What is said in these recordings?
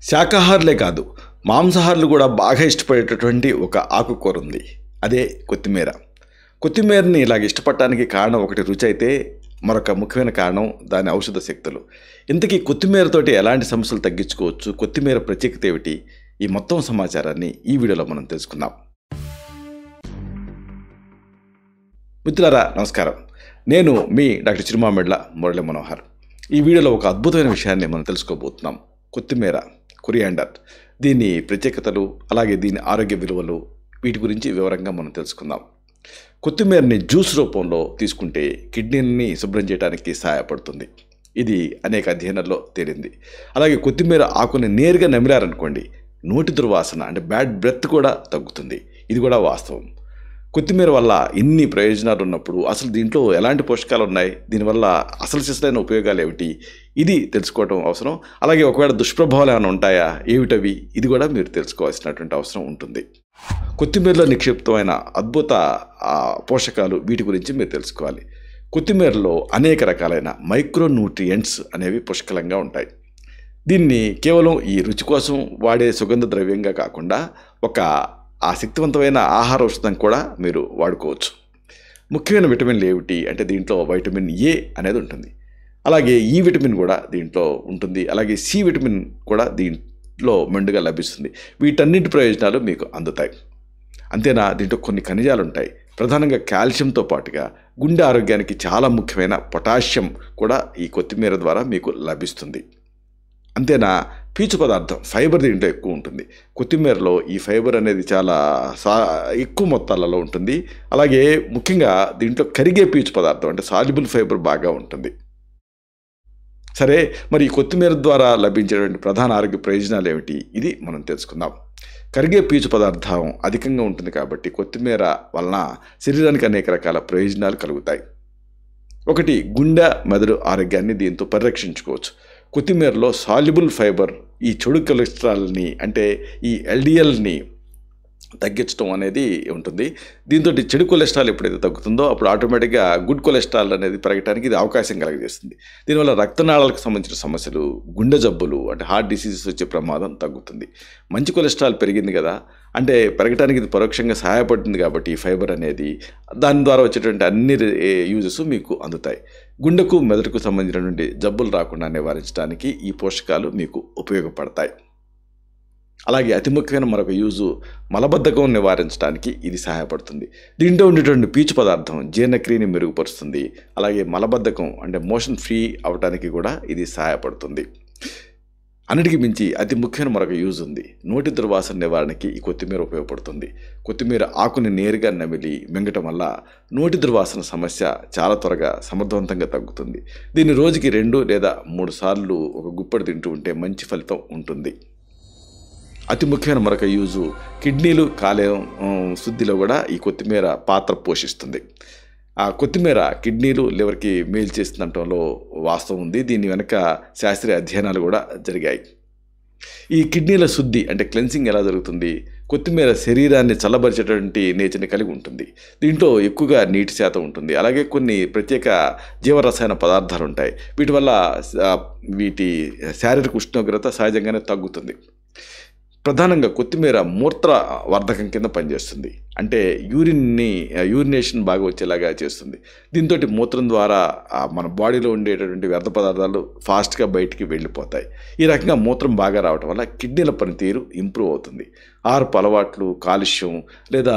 శాకాహారులే కాదు, మాంసాహారులు కూడా బాగా ఇష్టపడేటటువంటి ఒక ఆకుకూర ఉంది. అదే కొత్తిమీర. కొత్తిమీరని ఇలాగ ఇష్టపడటానికి కారణం ఒకటి రుచి అయితే, మరొక ముఖ్యమైన కారణం దాని ఔషధ శక్తులు. ఇంతకీ కొత్తిమీరతోటి ఎలాంటి సమస్యలు తగ్గించుకోవచ్చు, కొత్తిమీర ప్రత్యేకత ఏమిటి, ఈ మొత్తం సమాచారాన్ని ఈ వీడియోలో మనం తెలుసుకుందాం. మిత్రులారా నమస్కారం, నేను మీ డాక్టర్ చిరుమామిళ్ళ మురళీ మనోహర్. ఈ వీడియోలో ఒక అద్భుతమైన విషయాన్ని మనం తెలుసుకోబోతున్నాం. కొత్తిమీర, కొరియాండర్, దీని ప్రత్యేకతలు, అలాగే దీని ఆరోగ్య విలువలు, వీటి గురించి వివరంగా మనం తెలుసుకుందాం. కొత్తిమీరని జ్యూస్ రూపంలో తీసుకుంటే కిడ్నీని శుభ్రం చేయడానికి సహాయపడుతుంది. ఇది అనేక అధ్యయనాల్లో తేలింది. అలాగే కొత్తిమీర ఆకుని నేరుగా నమిలారనుకోండి, నోటి దుర్వాసన అంటే బ్యాడ్ బ్రెత్ కూడా తగ్గుతుంది. ఇది కూడా వాస్తవం. కొత్తిమీర వల్ల ఇన్ని ప్రయోజనాలు ఉన్నప్పుడు అసలు దీంట్లో ఎలాంటి పోషకాలు ఉన్నాయి, దీనివల్ల అసలు సిసలైన ఉపయోగాలు ఏమిటి, ఇది తెలుసుకోవడం అవసరం. అలాగే ఒకవేళ దుష్ప్రభావాలు ఏమైనా ఉంటాయా, ఏమిటవి, ఇది కూడా మీరు తెలుసుకోవాల్సినటువంటి అవసరం ఉంటుంది. కొత్తిమీరలో నిక్షిప్తమైన అద్భుత పోషకాలు, వీటి గురించి మీరు తెలుసుకోవాలి. కొత్తిమీరలో అనేక రకాలైన మైక్రోన్యూట్రియంట్స్ అనేవి పుష్కలంగా ఉంటాయి. దీన్ని కేవలం ఈ రుచి కోసం వాడే సుగంధ ద్రవ్యంగా కాకుండా ఒక శక్తివంతమైన ఆహార ఔషధం కూడా మీరు వాడుకోవచ్చు. ముఖ్యమైన విటమిన్లు ఏమిటి అంటే, దీంట్లో వైటమిన్ ఏ అనేది ఉంటుంది. అలాగే ఈ విటమిన్ కూడా దీంట్లో ఉంటుంది. అలాగే సి విటమిన్ కూడా దీంట్లో మెండుగా లభిస్తుంది. వీటన్నింటి ప్రయోజనాలు మీకు అందుతాయి. అంతేనా, దీంట్లో కొన్ని ఖనిజాలు ఉంటాయి. ప్రధానంగా కాల్షియంతో పాటుగా గుండె ఆరోగ్యానికి చాలా ముఖ్యమైన పొటాషియం కూడా ఈ కొత్తిమీర ద్వారా మీకు లభిస్తుంది. అంతేనా, పీచు పదార్థం ఫైబర్ దీంట్లో ఎక్కువ ఉంటుంది. కొత్తిమీరలో ఈ ఫైబర్ అనేది చాలా ఎక్కువ మొత్తాలలో ఉంటుంది. అలాగే ముఖ్యంగా దీంట్లో కరిగే పీచు పదార్థం అంటే సాల్యుబుల్ ఫైబర్ బాగా ఉంటుంది. సరే, మరి ఈ కొత్తిమీర ద్వారా లభించేటువంటి ప్రధాన ఆరోగ్య ప్రయోజనాలు ఏమిటి, ఇది మనం తెలుసుకుందాం. కరిగే పీచు పదార్థం అధికంగా ఉంటుంది కాబట్టి కొత్తిమీర వలన శరీరానికి అనేక రకాల ప్రయోజనాలు కలుగుతాయి. ఒకటి, గుండె మెదడు ఆరోగ్యాన్ని దీంతో పరిరక్షించుకోవచ్చు. కొత్తిమీరలో సాల్యుబుల్ ఫైబర్ ఈ చెడు కొలెస్ట్రాల్ని అంటే ఈ ఎల్డిఎల్ని తగ్గించడం అనేది ఉంటుంది. దీంతో చెడు కొలెస్ట్రాల్ ఎప్పుడైతే తగ్గుతుందో అప్పుడు ఆటోమేటిక్గా గుడ్ కొలెస్ట్రాల్ అనేది పెరగడానికి ఇది అవకాశం కలగజేస్తుంది. దీనివల్ల రక్తనాళాలకు సంబంధించిన సమస్యలు, గుండె జబ్బులు అంటే హార్ట్ డిసీజెస్ వచ్చే ప్రమాదం తగ్గుతుంది. మంచి కొలెస్ట్రాల్ పెరిగింది కదా అంటే పెరగడానికి ఇది పరోక్షంగా సహాయపడుతుంది కాబట్టి ఈ ఫైబర్ అనేది, దాని ద్వారా వచ్చేటువంటి అన్ని యూజెస్ మీకు అందుతాయి. గుండెకు మెదడుకు సంబంధించినటువంటి జబ్బులు రాకుండా నివారించడానికి ఈ పోషకాలు మీకు ఉపయోగపడతాయి. అలాగే అతి ముఖ్యమైన మరొక యూజు మలబద్ధకం నివారించడానికి ఇది సహాయపడుతుంది. దీంట్లో ఉండేటువంటి పీచు పదార్థం జీర్ణక్రియని మెరుగుపరుస్తుంది. అలాగే మలబద్ధకం అంటే మోషన్ ఫ్రీ అవడానికి కూడా ఇది సహాయపడుతుంది. అన్నిటికీ మించి అతి ముఖ్యమైన మరొక యూజ్ ఉంది. నోటి దుర్వాసన నివారణకి ఈ కొత్తిమీర ఉపయోగపడుతుంది. కొత్తిమీర ఆకుని నేరుగా నమిలి మింగటం వల్ల నోటి దుర్వాసన సమస్య చాలా త్వరగా సమర్థవంతంగా తగ్గుతుంది. దీన్ని రోజుకి 2 లేదా 3 సార్లు ఒక గుప్పెడు తింటూ ఉంటే మంచి ఫలితం ఉంటుంది. అతి ముఖ్యమైన మరొక యూజు కిడ్నీలు, కాలేయం శుద్ధిలో కూడా ఈ కొత్తిమీర పాత్ర పోషిస్తుంది. ఆ కొత్తిమీర కిడ్నీలు, లివర్కి మేలు చేస్తుండటంలో వాస్తవం ఉంది. దీని వెనక శాస్త్రీయ అధ్యయనాలు కూడా జరిగాయి. ఈ కిడ్నీల శుద్ధి అంటే క్లెన్సింగ్ ఎలా జరుగుతుంది, కొత్తిమీర శరీరాన్ని చల్లబరిచేటువంటి నేచర్ని కలిగి ఉంటుంది. దీంట్లో ఎక్కువగా నీటి శాతం ఉంటుంది. అలాగే కొన్ని ప్రత్యేక జీవరసాయన పదార్థాలు ఉంటాయి. వీటి వల్ల వీటి శారీరక ఉష్ణోగ్రత సహజంగానే తగ్గుతుంది. ప్రధానంగా కొత్తిమీర మూత్ర వర్ధకం కింద పనిచేస్తుంది. అంటే యూరినేషన్ బాగా వచ్చేలాగా చేస్తుంది. దీంతో మూత్రం ద్వారా మన బాడీలో ఉండేటటువంటి వ్యర్థ పదార్థాలు ఫాస్ట్గా బయటికి వెళ్ళిపోతాయి. ఈ రకంగా మూత్రం బాగా రావడం వల్ల కిడ్నీల పనితీరు ఇంప్రూవ్ అవుతుంది. ఆహారపు అలవాట్లు, కాలుష్యం లేదా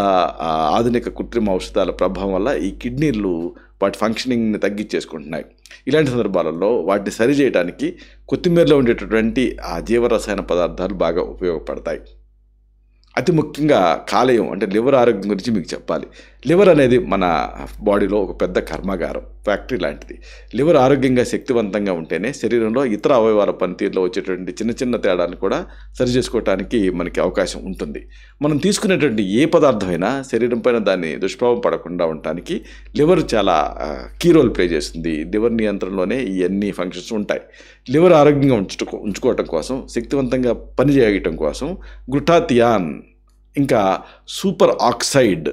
ఆధునిక కృత్రిమ ఔషధాల ప్రభావం వల్ల ఈ కిడ్నీలు వాటి ఫంక్షనింగ్ని తగ్గించేసుకుంటున్నాయి. ఇలాంటి సందర్భాలలో వాటిని సరిచేయడానికి కొత్తిమీరలో ఉండేటటువంటి ఆ జీవరసాయన పదార్థాలు బాగా ఉపయోగపడతాయి. అతి ముఖ్యంగా కాలేయం అంటే లివర్ ఆరోగ్యం గురించి మీకు చెప్పాలి. లివర్ అనేది మన బాడీలో ఒక పెద్ద కర్మాగారం, ఫ్యాక్టరీ లాంటిది. లివర్ ఆరోగ్యంగా శక్తివంతంగా ఉంటేనే శరీరంలో ఇతర అవయవాల పనితీరులో వచ్చేటువంటి చిన్న చిన్న తేడాలను కూడా సరిచేసుకోవడానికి మనకి అవకాశం ఉంటుంది. మనం తీసుకునేటువంటి ఏ పదార్థమైనా శరీరం పైన దాన్ని దుష్ప్రభావం పడకుండా ఉండటానికి లివర్ చాలా కీ రోల్ ప్లే చేస్తుంది. లివర్ నియంత్రణలోనే ఈ అన్ని ఫంక్షన్స్ ఉంటాయి. లివర్ ఆరోగ్యంగా ఉంచుకోవటం కోసం, శక్తివంతంగా పనిచేయటం కోసం గ్లూటాథియాన్ ఇంకా సూపర్ ఆక్సైడ్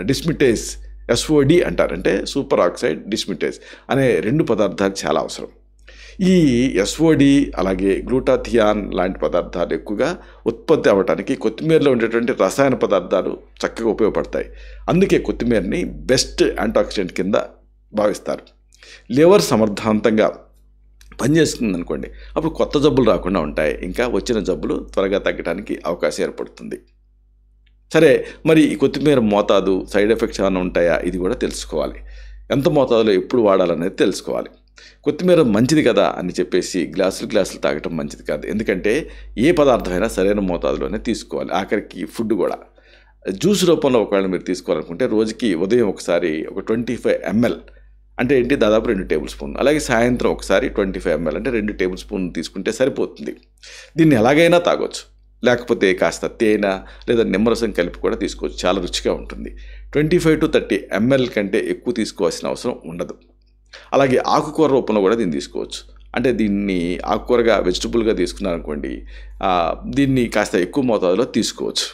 డిస్మిటేస్ SOD అంటారు, అంటే సూపర్ ఆక్సైడ్ డిస్మిటేస్ అనే 2 పదార్థాలు చాలా అవసరం. ఈ ఎస్ఓడి అలాగే గ్లూటాథియాన్ లాంటి పదార్థాలు ఎక్కువగా ఉత్పత్తి అవ్వడానికి కొత్తిమీరలో ఉండేటువంటి రసాయన పదార్థాలు చక్కగా ఉపయోగపడతాయి. అందుకే కొత్తిమీరని బెస్ట్ యాంటాక్సిడెంట్ కింద భావిస్తారు. లివర్ సమర్థవంతంగా పనిచేస్తుంది అనుకోండి, అప్పుడు కొత్త జబ్బులు రాకుండా ఉంటాయి, ఇంకా వచ్చిన జబ్బులు త్వరగా తగ్గడానికి అవకాశం ఏర్పడుతుంది. సరే, మరి ఈ కొత్తిమీర మోతాదు, సైడ్ ఎఫెక్ట్స్ ఏమైనా ఉంటాయా, ఇది కూడా తెలుసుకోవాలి. ఎంత మోతాదులో ఎప్పుడు వాడాలనేది తెలుసుకోవాలి. కొత్తిమీర మంచిది కదా అని చెప్పేసి గ్లాసులు తాగటం మంచిది కాదు. ఎందుకంటే ఏ పదార్థమైనా సరైన మోతాదులోనే తీసుకోవాలి. ఆఖరికి ఫుడ్ కూడా జ్యూస్ రూపంలో ఒకవేళ మీరు తీసుకోవాలనుకుంటే రోజుకి ఉదయం ఒకసారి ఒక 25 ml అంటే ఏంటి, దాదాపు 2 టేబుల్ స్పూన్, అలాగే సాయంత్రం ఒకసారి 25 ml అంటే 2 టేబుల్ స్పూన్ తీసుకుంటే సరిపోతుంది. దీన్ని ఎలాగైనా తాగొచ్చు, లేకపోతే కాస్త తేనె లేదా నిమ్మరసం కలిపి కూడా తీసుకోవచ్చు, చాలా రుచిగా ఉంటుంది. 25 to 30 ml కంటే ఎక్కువ తీసుకోవాల్సిన అవసరం ఉండదు. అలాగే ఆకుకూర రూపంలో కూడా దీన్ని తీసుకోవచ్చు. అంటే దీన్ని ఆకుకూరగా వెజిటబుల్గా తీసుకున్నారనుకోండి, దీన్ని కాస్త ఎక్కువ మోతాదులో తీసుకోవచ్చు.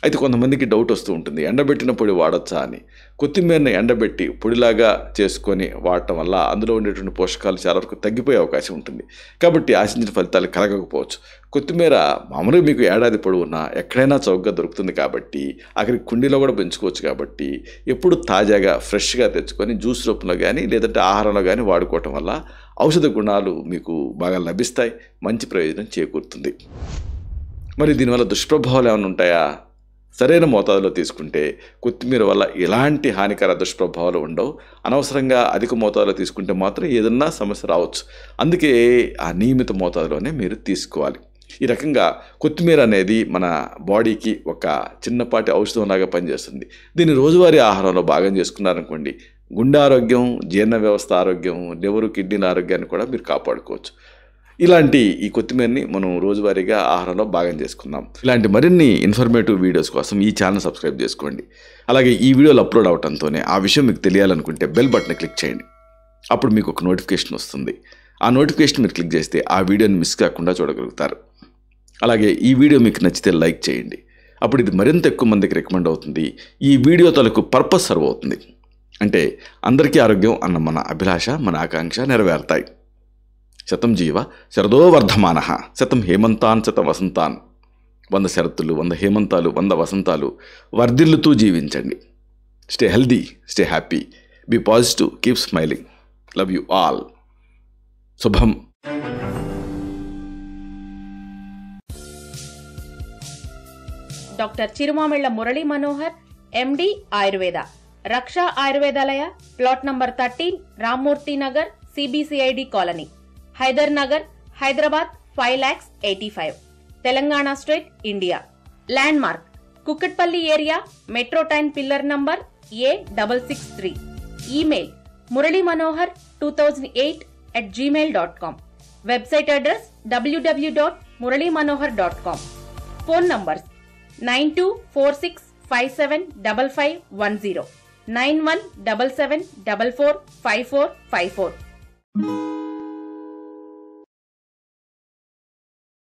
అయితే కొంతమందికి డౌట్ వస్తూ ఉంటుంది, ఎండబెట్టిన పొడి వాడొచ్చా అని. కొత్తిమీరని ఎండబెట్టి పొడిలాగా చేసుకొని వాడటం వల్ల అందులో ఉండేటువంటి పోషకాలు చాలా వరకు తగ్గిపోయే అవకాశం ఉంటుంది. కాబట్టి ఆశించిన ఫలితాలు కలగకపోవచ్చు. కొత్తిమీర మామూలుగా మీకు ఏడాది పొడవునా ఎక్కడైనా చౌకగా దొరుకుతుంది కాబట్టి, అక్కడికి కుండీలో కూడా పెంచుకోవచ్చు కాబట్టి, ఎప్పుడు తాజాగా ఫ్రెష్గా తెచ్చుకొని జ్యూస్ రూపంలో కానీ లేదంటే ఆహారంలో కానీ వాడుకోవటం వల్ల ఔషధ గుణాలు మీకు బాగా లభిస్తాయి, మంచి ప్రయోజనం చేకూరుతుంది. మరి దీనివల్ల దుష్ప్రభావాలు ఏమైనా ఉంటాయా? సరైన మోతాదులో తీసుకుంటే కొత్తిమీర వల్ల ఎలాంటి హానికర దుష్ప్రభావాలు ఉండవు. అనవసరంగా అధిక మోతాదులో తీసుకుంటే మాత్రం ఏదన్నా సమస్య రావచ్చు. అందుకే ఆ నియమిత మోతాదులోనే మీరు తీసుకోవాలి. ఈ రకంగా కొత్తిమీర అనేది మన బాడీకి ఒక చిన్నపాటి ఔషధంలాగా పనిచేస్తుంది. దీన్ని రోజువారీ ఆహారంలో భాగం చేసుకున్నారనుకోండి, గుండె ఆరోగ్యం, జీర్ణ వ్యవస్థ ఆరోగ్యం, లివరు, కిడ్నీల ఆరోగ్యాన్ని కూడా మీరు కాపాడుకోవచ్చు. ఇలాంటి ఈ కొత్తిమీరని మనం రోజువారీగా ఆహారంలో భాగం చేసుకున్నాం. ఇలాంటి మరిన్ని ఇన్ఫర్మేటివ్ వీడియోస్ కోసం ఈ ఛానల్ సబ్స్క్రైబ్ చేసుకోండి. అలాగే ఈ వీడియోలు అప్లోడ్ అవడంతోనే ఆ విషయం మీకు తెలియాలనుకుంటే బెల్ బటన్ క్లిక్ చేయండి. అప్పుడు మీకు ఒక నోటిఫికేషన్ వస్తుంది. ఆ నోటిఫికేషన్ మీరు క్లిక్ చేస్తే ఆ వీడియోని మిస్ కాకుండా చూడగలుగుతారు. అలాగే ఈ వీడియో మీకు నచ్చితే లైక్ చేయండి. అప్పుడు ఇది మరింత ఎక్కువ మందికి రికమెండ్ అవుతుంది. ఈ వీడియో తాలూకు పర్పస్ సర్వ్ అవుతుంది. అంటే అందరికీ ఆరోగ్యం అన్న మన అభిలాష, మన ఆకాంక్ష నెరవేరుతాయి. శతం జీవ శరదో వర్ధమానః, శతం హేమంతాన్ శత వసంతాన్. 100 శరత్తులు, 100 హేమంతాలు, 100 వసంతాలు వర్ధిల్లుతూ జీవించండి. Stay healthy, stay happy, be positive, keep smiling. Love you all. శుభం. Doctor Chirumamilla Murali Manohar, MD, Ayurveda, Raksha Ayurvedalaya, plot number 13, Rammurthy Nagar, CBCID colony, Hyder Nagar, Hyderabad 5,85,000, Telangana state, India. Landmark Kukatpally area, metro train pillar number A663. Email muralymanohar2008@gmail.com. Website address www.muralymanohar.com. Phone numbers 9246575510, 9177445454.